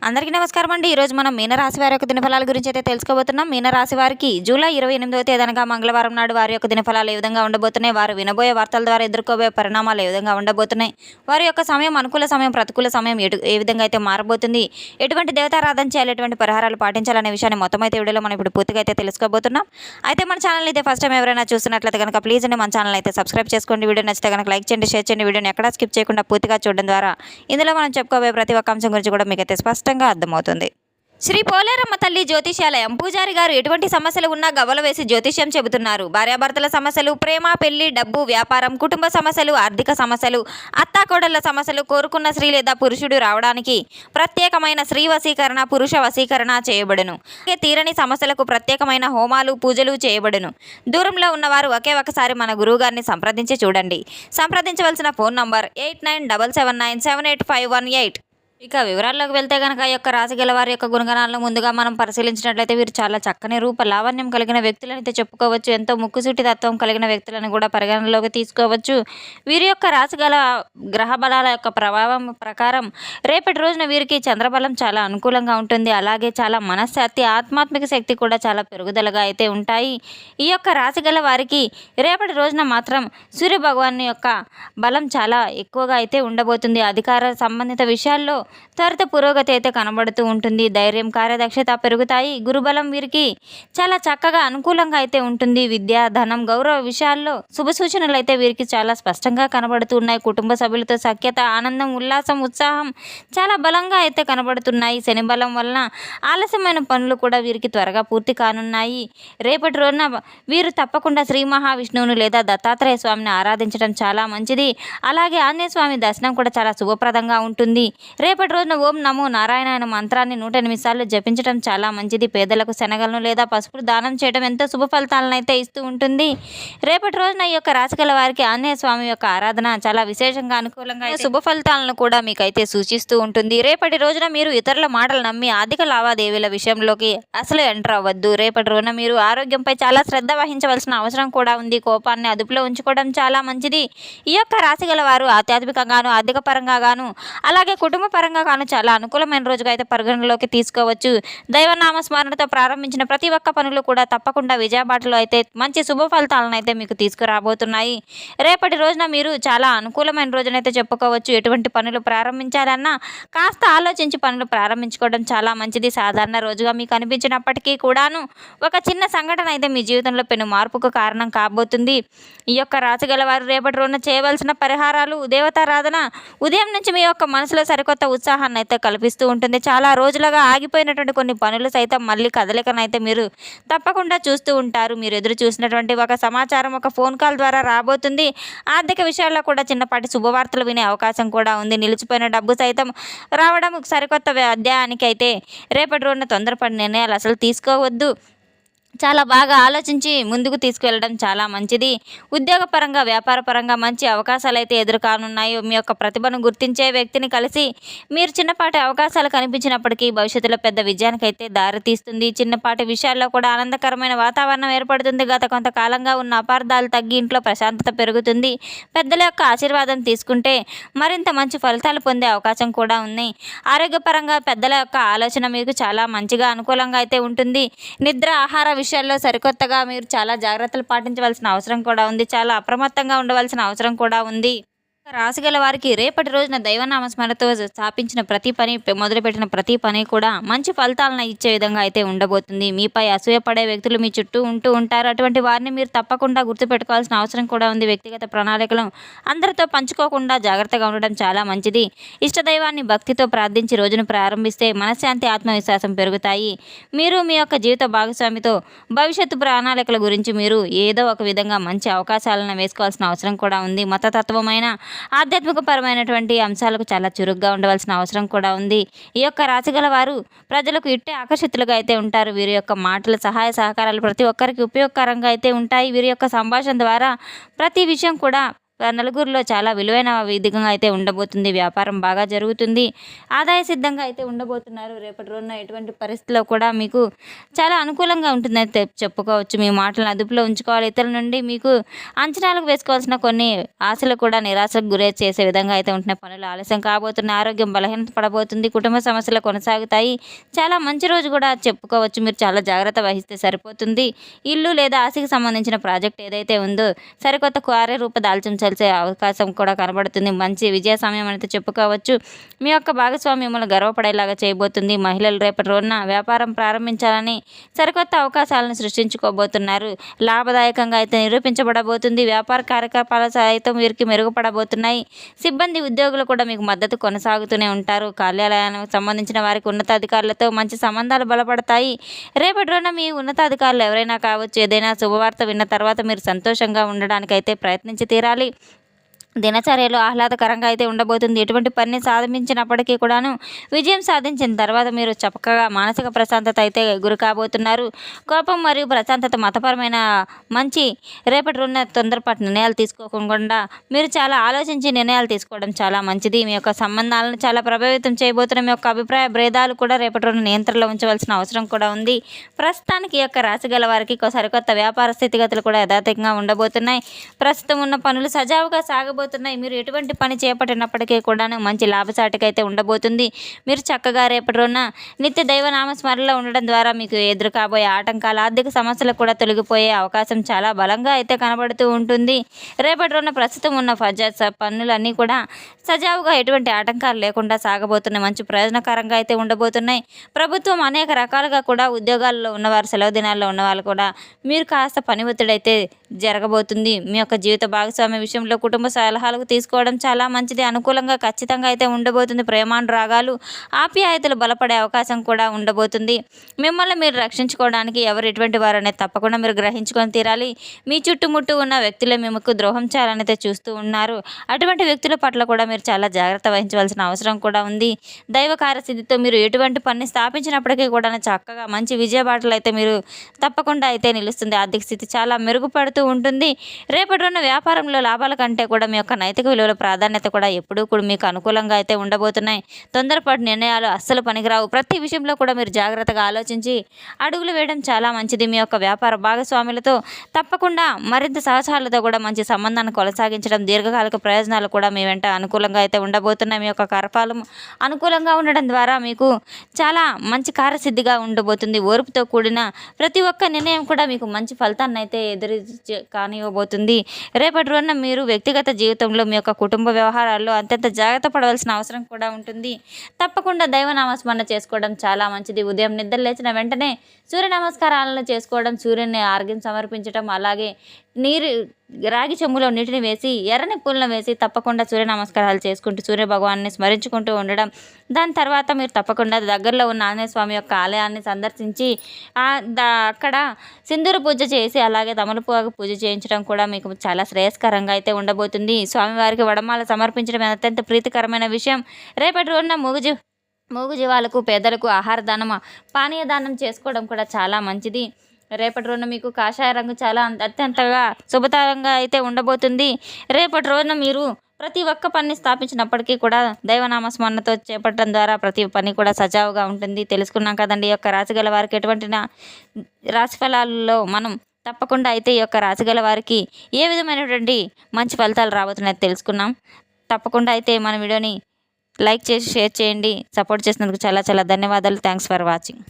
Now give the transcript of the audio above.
అందరికీ నమస్కారం అండి. ఈరోజు మనం మీనరాశి వారి యొక్క దినఫలాల గురించి అయితే తెలుసుకోబోతున్నాం. మీనరాశి వారికి జూలై 28వ తేదీ అనగా మంగళవారం నాడు వారి యొక్క దినఫలాలు ఏ విధంగా ఉండబోతున్నాయి, వారు వినబోయే వార్తల ద్వారా ఎదుర్కోబోయే పరిణామాలు ఏ విధంగా ఉండబోతున్నాయి, వారి యొక్క సమయం అనుకూల సమయం ప్రతికూల సమయం ఏ విధంగా అయితే మారబోతుంది, ఎటువంటి దేవతారాధన చేయాలి, ఎటువంటి పరిహారాలు పాటించాలనే విషయాన్ని మొత్తం అయితే వీడియోలో మనం ఇప్పుడు పూర్తిగా అయితే తెలుసుకోబోతున్నాం. అయితే మన ఛానల్ అయితే ఫస్ట్ టైం ఎవరైనా చూస్తున్నట్లయితే కనుక ప్లీజ్ అండి మన ఛానల్ అయితే సబ్స్క్రైబ్ చేసుకోండి. వీడియో నచ్చితే కనుక లైక్ చేయండి, షేర్ చేయండి. వీడియోని ఎక్కడా స్కిప్ చేయకుండా పూర్తిగా చూడడం ద్వారా ఇందులో మనం చెప్పుకోబోయే ప్రతి ఒక్క అంశం గురించి కూడా మీకైతే స్పష్టంగా అర్థమవుతుంది. శ్రీ పోలేరమ్మ తల్లి జ్యోతిష్యాలయం పూజారి గారు ఎటువంటి సమస్యలు ఉన్నా గవ్వలు వేసి జ్యోతిష్యం చెబుతున్నారు. భార్యాభర్తల సమస్యలు, ప్రేమ, పెళ్లి, డబ్బు, వ్యాపారం, కుటుంబ సమస్యలు, ఆర్థిక సమస్యలు, అత్తాకోడళ్ల సమస్యలు, కోరుకున్న స్త్రీ లేదా పురుషుడు రావడానికి ప్రత్యేకమైన స్త్రీ వశీకరణ, పురుష వశీకరణ చేయబడును. తీరని సమస్యలకు ప్రత్యేకమైన హోమాలు, పూజలు చేయబడును. దూరంలో ఉన్నవారు ఒకే ఒకసారి మన గురువు గారిని సంప్రదించి చూడండి. సంప్రదించవలసిన ఫోన్ నంబర్ 8977978518. ఇక వివరాల్లోకి వెళ్తే కనుక ఈ యొక్క రాశి గల వారి యొక్క గుణగణాలను ముందుగా మనం పరిశీలించినట్లయితే వీరు చాలా చక్కని రూప లావణ్యం కలిగిన వ్యక్తులని అయితే చెప్పుకోవచ్చు. ఎంతో ముక్కుసూటి తత్వం కలిగిన వ్యక్తులను కూడా పరిగణనలోకి తీసుకోవచ్చు. వీరి యొక్క రాశి గల గ్రహ బలాల యొక్క ప్రభావం ప్రకారం రేపటి రోజున వీరికి చంద్రబలం చాలా అనుకూలంగా ఉంటుంది. అలాగే చాలా మనశ్శాంతి, ఆధ్యాత్మిక శక్తి కూడా చాలా పెరుగుదలగా అయితే ఉంటాయి. ఈ యొక్క రాశి గల వారికి రేపటి రోజున మాత్రం సూర్య భగవాన్ యొక్క బలం చాలా ఎక్కువగా అయితే ఉండబోతుంది. అధికార సంబంధిత విషయాల్లో త్వరిత పురోగతి అయితే కనబడుతూ ఉంటుంది. ధైర్యం, కార్యదక్షత పెరుగుతాయి. గురుబలం వీరికి చాలా చక్కగా అనుకూలంగా అయితే ఉంటుంది. విద్య, ధనం, గౌరవ విషయాల్లో శుభ సూచనలు అయితే వీరికి చాలా స్పష్టంగా కనబడుతూ ఉన్నాయి. కుటుంబ సభ్యులతో సఖ్యత, ఆనందం, ఉల్లాసం, ఉత్సాహం చాలా బలంగా అయితే కనబడుతున్నాయి. శని బలం వలన ఆలస్యమైన పనులు కూడా వీరికి త్వరగా పూర్తి కానున్నాయి. రేపటి రోజున వీరు తప్పకుండా శ్రీ మహావిష్ణువును లేదా దత్తాత్రేయ స్వామిని ఆరాధించడం చాలా మంచిది. అలాగే ఆంజనేయ స్వామి దర్శనం కూడా చాలా శుభప్రదంగా ఉంటుంది. రేపటి రోజున ఓం నమో నారాయణ మంత్రాన్ని 108 సార్లు జపించడం చాలా మంచిది. పేదలకు శనగలను లేదా పసుపును దానం చేయడం ఎంతో శుభ ఫలితాలను అయితే ఇస్తూ ఉంటుంది. రేపటి రోజున ఈ యొక్క రాశిగల వారికి ఆంజనేయ స్వామి యొక్క ఆరాధన చాలా విశేషంగా అనుకూలంగా శుభ ఫలితాలను కూడా మీకైతే సూచిస్తూ ఉంటుంది. రేపటి రోజున మీరు ఇతరుల మాటలు నమ్మి ఆర్థిక లావాదేవీల విషయంలోకి అసలు ఎంటర్ అవ్వద్దు. రేపటి రోజున మీరు ఆరోగ్యంపై చాలా శ్రద్ధ వహించవలసిన అవసరం కూడా ఉంది. కోపాన్ని అదుపులో ఉంచుకోవడం చాలా మంచిది. ఈ యొక్క రాశిగల వారు ఆధ్యాత్మికంగాను, ఆర్థిక పరంగా గాను, అలాగే కుటుంబ పరంగా కాను చాలా అనుకూలమైన రోజుగా అయితే పరిగణలోకి తీసుకోవచ్చు. దైవనామ స్మరణతో ప్రారంభించిన ప్రతి ఒక్క పనులు కూడా తప్పకుండా విజయబాటలో అయితే మంచి శుభ ఫలితాలను అయితే మీకు తీసుకురాబోతున్నాయి. రేపటి రోజున మీరు చాలా అనుకూలమైన రోజునైతే చెప్పుకోవచ్చు. ఎటువంటి పనులు ప్రారంభించాలన్నా కాస్త ఆలోచించి పనులు ప్రారంభించుకోవడం చాలా మంచిది. సాధారణ రోజుగా మీకు అనిపించినప్పటికీ కూడాను ఒక చిన్న సంఘటన అయితే మీ జీవితంలో పెను మార్పుకు కారణం కాబోతుంది. ఈ యొక్క రాశి గల వారు రేపటి రోజున చేయవలసిన పరిహారాలు, దేవతారాధన ఉదయం నుంచి మీ యొక్క మనసులో సరికొత్త ఉత్సాహాన్ని అయితే కల్పిస్తూ ఉంటుంది. చాలా రోజులుగా ఆగిపోయినటువంటి కొన్ని పనులు సైతం మళ్ళీ కదలికనైతే మీరు తప్పకుండా చూస్తూ ఉంటారు. మీరు ఎదురు చూసినటువంటి ఒక సమాచారం ఒక ఫోన్ కాల్ ద్వారా రాబోతుంది. ఆర్థిక విషయాల్లో కూడా చిన్నపాటి శుభవార్తలు వినే అవకాశం కూడా ఉంది. నిలిచిపోయిన డబ్బు సైతం రావడం సరికొత్త అధ్యాయానికి అయితే రేపటి రోజున తొందరపడి నిర్ణయాలు అసలు తీసుకోవద్దు. చాలా బాగా ఆలోచించి ముందుకు తీసుకువెళ్ళడం చాలా మంచిది. ఉద్యోగపరంగా, వ్యాపారపరంగా మంచి అవకాశాలు అయితే ఎదురుకానున్నాయి. మీ యొక్క ప్రతిభను గుర్తించే వ్యక్తిని కలిసి మీరు చిన్నపాటి అవకాశాలు కనిపించినప్పటికీ భవిష్యత్తులో పెద్ద విజయానికైతే దారితీస్తుంది. చిన్నపాటి విషయాల్లో కూడా ఆనందకరమైన వాతావరణం ఏర్పడుతుంది. గత కొంతకాలంగా ఉన్న అపార్థాలు తగ్గి ఇంట్లో ప్రశాంతత పెరుగుతుంది. పెద్దల యొక్క ఆశీర్వాదం తీసుకుంటే మరింత మంచి ఫలితాలు పొందే అవకాశం కూడా ఉన్నాయి. ఆరోగ్యపరంగా పెద్దల యొక్క ఆలోచన మీకు చాలా మంచిగా అనుకూలంగా అయితే ఉంటుంది. నిద్ర, ఆహార విషయాల్లో సరికొత్తగా మీరు చాలా జాగ్రత్తలు పాటించవలసిన అవసరం కూడా ఉంది. చాలా అప్రమత్తంగా ఉండవలసిన అవసరం కూడా ఉంది. రాశిగల వారికి రేపటి రోజున దైవనామస్మరణతో స్థాపించిన ప్రతి పని, మొదలుపెట్టిన ప్రతి పని కూడా మంచి ఫలితాలను ఇచ్చే విధంగా అయితే ఉండబోతుంది. మీపై అసూయపడే వ్యక్తులు మీ చుట్టూ ఉంటూ ఉంటారు. అటువంటి వారిని మీరు తప్పకుండా గుర్తుపెట్టుకోవాల్సిన అవసరం కూడా ఉంది. వ్యక్తిగత ప్రణాళికలను అందరితో పంచుకోకుండా జాగ్రత్తగా ఉండడం చాలా మంచిది. ఇష్టదైవాన్ని భక్తితో ప్రార్థించి రోజును ప్రారంభిస్తే మనశ్శాంతి, ఆత్మవిశ్వాసం పెరుగుతాయి. మీరు మీ యొక్క జీవిత భాగస్వామితో భవిష్యత్తు ప్రణాళికల గురించి మీరు ఏదో ఒక విధంగా మంచి అవకాశాలను వేసుకోవాల్సిన అవసరం కూడా ఉంది. మతతత్వమైన, ఆధ్యాత్మికపరమైనటువంటి అంశాలకు చాలా చురుగ్గా ఉండవలసిన అవసరం కూడా ఉంది. ఈ యొక్క రాశిగల వారు ప్రజలకు ఇట్టే ఆకర్షితులుగా అయితే ఉంటారు. వీరి యొక్క మాటల, సహాయ సహకారాలు ప్రతి ఒక్కరికి ఉపయోగకరంగా అయితే ఉంటాయి. వీరి యొక్క సంభాషణ ద్వారా ప్రతి విషయం కూడా నలుగురిలో చాలా విలువైన విధంగా అయితే ఉండబోతుంది. వ్యాపారం బాగా జరుగుతుంది. ఆదాయ సిద్ధంగా అయితే ఉండబోతున్నారు. రేపటి రోజున ఎటువంటి పరిస్థితిలో కూడా మీకు చాలా అనుకూలంగా ఉంటుందని చెప్పుకోవచ్చు. మీ మాటలను అదుపులో ఉంచుకోవాలి. ఇతరుల నుండి మీకు అంచనాలకు వేసుకోవాల్సిన కొన్ని ఆశలు కూడా నిరాశకు గురి చేసే విధంగా అయితే ఉంటున్నాయి. పనులు ఆలస్యం కాబోతున్నాయి. ఆరోగ్యం బలహీనత పడబోతుంది. కుటుంబ సమస్యలు కొనసాగుతాయి. చాలా మంచి రోజు కూడా చెప్పుకోవచ్చు. మీరు చాలా జాగ్రత్త వహిస్తే సరిపోతుంది. ఇల్లు లేదా ఆస్తికి సంబంధించిన ప్రాజెక్ట్ ఏదైతే ఉందో సరికొత్త కార్యరూప దాల్చం చల్చే అవకాశం కూడా కనబడుతుంది. మంచి విజయ సమయం అయితే చెప్పుకోవచ్చు. మీ యొక్క భాగస్వామి మిమ్మల్ని గర్వపడేలాగా చేయబోతుంది. మహిళలు రేపటి రోజున వ్యాపారం ప్రారంభించాలని సరికొత్త అవకాశాలను సృష్టించుకోబోతున్నారు. లాభదాయకంగా అయితే నిరూపించబడబోతుంది. వ్యాపార కార్యకలాపాలు సైతం వీరికి మెరుగుపడబోతున్నాయి. సిబ్బంది ఉద్యోగులు కూడా మీకు మద్దతు కొనసాగుతూనే ఉంటారు. కార్యాలయానికి సంబంధించిన వారికి ఉన్నతాధికారులతో మంచి సంబంధాలు బలపడతాయి. రేపటి రోజున మీ ఉన్నతాధికారులు ఎవరైనా కావచ్చు. ఏదైనా శుభవార్త విన్న తర్వాత మీరు సంతోషంగా ఉండడానికైతే ప్రయత్నించి తీరాలి. దినచర్యలో ఆహ్లాదకరంగా అయితే ఉండబోతుంది. ఎటువంటి పని సాధించినప్పటికీ కూడాను విజయం సాధించిన తర్వాత మీరు చక్కగా మానసిక ప్రశాంతత అయితే గురి కాబోతున్నారు. కోపం మరియు ప్రశాంతత మతపరమైన మంచి రేపటి రోజున తొందరపాటు నిర్ణయాలు తీసుకోకుండా మీరు చాలా ఆలోచించి నిర్ణయాలు తీసుకోవడం చాలా మంచిది. మీ యొక్క సంబంధాలను చాలా ప్రభావితం చేయబోతున్న మీ యొక్క అభిప్రాయ భేదాలు కూడా రేపటి రోజున నియంత్రణలో ఉంచవలసిన అవసరం కూడా ఉంది. ప్రస్తుతానికి ఈ యొక్క రాశి గల వారికి సరికొత్త వ్యాపార స్థితిగతులు కూడా యథాతథంగా ఉండబోతున్నాయి. ప్రస్తుతం ఉన్న పనులు సజావుగా సాగబోతున్నాయి. మీరు ఎటువంటి పని చేపట్టినప్పటికీ కూడాను మంచి లాభసాటిగా అయితే ఉండబోతుంది. మీరు చక్కగా రేపటి రోజున నిత్య దైవ నామస్మరణలో ఉండడం ద్వారా మీకు ఎదురు కాబోయే ఆటంకాలు, ఆర్థిక సమస్యలు కూడా తొలగిపోయే అవకాశం చాలా బలంగా అయితే కనబడుతూ ఉంటుంది. రేపటి రోజున ప్రస్తుతం ఉన్న పనులన్నీ కూడా సజావుగా ఎటువంటి ఆటంకాలు లేకుండా సాగబోతున్నాయి. మంచి ప్రయోజనకరంగా అయితే ఉండబోతున్నాయి. ప్రభుత్వం అనేక రకాలుగా కూడా ఉద్యోగాల్లో ఉన్నవారు, సెలవు దినాల్లో ఉన్నవాళ్ళు కూడా మీరు కాస్త పని ఒత్తిడి అయితే జరగబోతుంది. మీ యొక్క జీవిత భాగస్వామి విషయంలో కుటుంబ సలహాలకు తీసుకోవడం చాలా మంచిది. అనుకూలంగా ఖచ్చితంగా అయితే ఉండబోతుంది. ప్రేమానురాగాలు, ఆప్యాయతలు బలపడే అవకాశం కూడా ఉండబోతుంది. మిమ్మల్ని మీరు రక్షించుకోవడానికి ఎవరు ఎటువంటి వారనేది తప్పకుండా మీరు గ్రహించుకొని తీరాలి. మీ చుట్టుముట్టు ఉన్న వ్యక్తులే మీకు ద్రోహం చేయాలని అయితే చూస్తూ ఉన్నారు. అటువంటి వ్యక్తుల పట్ల కూడా మీరు చాలా జాగ్రత్త వహించవలసిన అవసరం కూడా ఉంది. దైవ కార్యసిద్ధితో మీరు ఎటువంటి పని స్థాపించినప్పటికీ కూడా చక్కగా మంచి విజయబాటలు అయితే మీరు తప్పకుండా అయితే నిలుస్తుంది. ఆర్థిక స్థితి చాలా మెరుగుపడుతూ ఉంటుంది. రేపటి రోజున వ్యాపారంలో లాభాల కంటే కూడా మీ యొక్క నైతిక విలువల ప్రాధాన్యత కూడా ఎప్పుడూ కూడా మీకు అనుకూలంగా అయితే ఉండబోతున్నాయి. తొందరపాటు నిర్ణయాలు అస్సలు పనికిరావు. ప్రతి విషయంలో కూడా మీరు జాగ్రత్తగా ఆలోచించి అడుగులు వేయడం చాలా మంచిది. మీ యొక్క వ్యాపార భాగస్వాములతో తప్పకుండా మరింత సహచారులతో కూడా మంచి సంబంధాన్ని కొనసాగించడం, దీర్ఘకాలిక ప్రయోజనాలు కూడా మీ వెంట అనుకూలంగా అయితే ఉండబోతున్నాయి. మీ యొక్క కర్పాలం అనుకూలంగా ఉండడం ద్వారా మీకు చాలా మంచి కార్యసిద్ధిగా ఉండబోతుంది. ఓర్పుతో కూడిన ప్రతి ఒక్క నిర్ణయం కూడా మీకు మంచి ఫలితాన్ని అయితే కానివ్వబోతుంది. రేపటి రోజున మీరు వ్యక్తిగత జీవితంలో మీ యొక్క కుటుంబ వ్యవహారాల్లో అత్యంత జాగ్రత్త పడవలసిన అవసరం కూడా ఉంటుంది. తప్పకుండా దైవ నామస్మరణ చేసుకోవడం చాలా మంచిది. ఉదయం నిద్ర లేచిన వెంటనే సూర్య నమస్కారాలను చేసుకోవడం, సూర్యుని ఆర్ఘ్యం సమర్పించడం, అలాగే రాగి చెంబులో నీటిని వేసి ఎర్రని పూలను వేసి తప్పకుండా సూర్య నమస్కారాలు చేసుకుంటూ సూర్య భగవాన్ని స్మరించుకుంటూ ఉండడం. దాని తర్వాత మీరు తప్పకుండా దగ్గరలో ఉన్న ఆంజనేయ స్వామి యొక్క ఆలయాన్ని సందర్శించి అక్కడ సింధూర పూజ చేసి అలాగే తమలపాకు పూజ చేయించడం కూడా మీకు చాలా శ్రేయస్కరంగా అయితే ఉండబోతుంది. స్వామివారికి వడమాల సమర్పించడం అత్యంత ప్రీతికరమైన విషయం. రేపటి రోజున మూగజీవాలకు, పేదలకు ఆహార దానం, పానీయ దానం చేసుకోవడం కూడా చాలా మంచిది. రేపటి రోజున మీకు కాషాయ రంగు చాలా అత్యంతగా శుభతరంగా అయితే ఉండబోతుంది. రేపటి రోజున మీరు ప్రతి ఒక్క పనిని స్థాపించినప్పటికీ కూడా దైవనామస్మరణతో చేపట్టడం ద్వారా ప్రతి పని కూడా సజావుగా ఉంటుంది. తెలుసుకున్నాం కదండి. ఈ యొక్క రాశి గల వారికి ఎటువంటి రాశి ఫలాలలో మనం తప్పకుండా అయితే ఈ యొక్క రాశి గల వారికి ఏ విధమైనటువంటి మంచి ఫలితాలు రాబోతున్నాయో తెలుసుకున్నాం. తప్పకుండా అయితే మన వీడియోని లైక్ చేసి షేర్ చేయండి. సపోర్ట్ చేసినందుకు చాలా చాలా ధన్యవాదాలు. Thanks for watching.